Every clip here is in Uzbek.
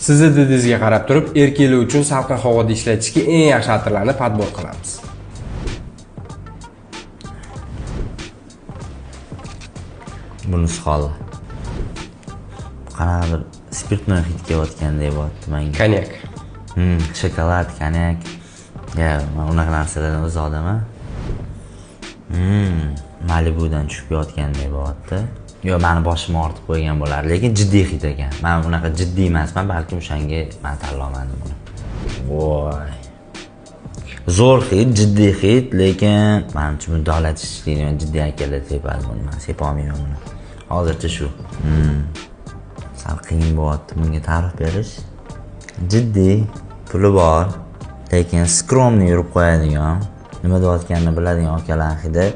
Sizni didingizga qarab turib, erkaklar uchun salqin havoda ishlatishga eng yaxshi atirlarni podbor qilamiz. Bunisi hol. Qanaqadir spirtnoy hid kelayotgandek bo'lyapti menga. Konyak. Shokolad, konyak. Ya, men unaqa narsalardan o'z odaman. Malibudan tushib yotgandek bo'lyapti. Yo, meni boshimni ortib qo'ygan bo'lar, lekin jiddiy hid ekan. Men unaqa jiddiy emasman, balkim o'shanga men tanlamadim buni. Voy. Zo'r hid, jiddiy hid, lekin menimcha mudolatish jiddiy akalar tepadi buni. Men sepa olmayman buni. Hozircha shu. Sal qiyin bo'lyapti bunga ta'rif berish. Jiddiy, puli bor, lekin skromni yurib qo'yadigan, nima deyotganini biladigan akalar hidi.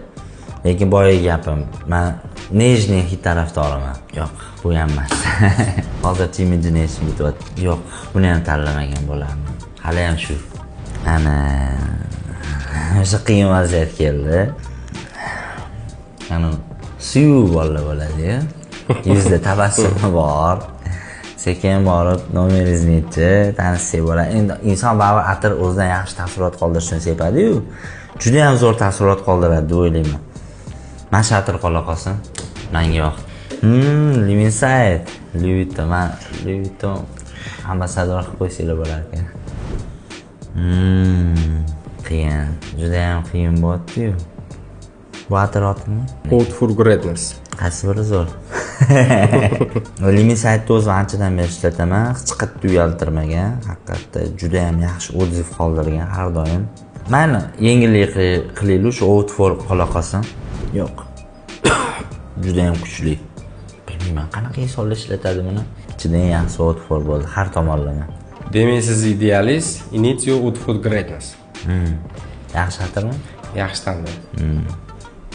Lekin boya gapim, men nejniy hid tarafdoriman. Yo'q, bu ham emas. Hozircha imagination bityapti. Yo'q, buni ham tanlamagan bo'lardim. Hali ham shu. Ana o'sha qiyin vaziyat keldi. Yana suyu bola bo'ladi-ya. Yuzda tabassum bor. Sekin borib nomeringiz nechi, tanishsak bo'ladi. Endi inson baribir atir o'zidan yaxshi taassurot qoldirishni sevadi-yu. Juda ham zo'r taassurot qoldiradi deb o'ylayman. Mana shu atir qola qolsin. Menga yo'q. Livinside, Louis Vuitton ambasador qilib qo'ysanglar bo'lar ekan. Qiyin, juda ham qiyin bo'lyapti-yu. Bu atir otimi? Out for Greatness. Qaysi biri zo'r? Livinside o'z anchadan beri ishlataman, hech qatda uyaltirmagan, haqiqatda juda ham yaxshi odziv qoldirgan har doim. Mana yengillik qilaylik, shu out for qola qolsin. Yo'q. Juda ham kuchli. Bilmayman, qanaqa insonlar ishlatadi buni. Ichida eng yaxshi out for bo'ldi, har tomonlama. Demak, siz idealist, Initio Out for Greatness. Yaxshi atirmi? Yaxshi tanlov.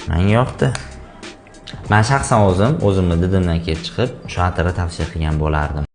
Menga yoqdi. Men shaxsan o'zimni didimdan kelib chiqib, shu atirni tavsiya qilgan bo'lardim.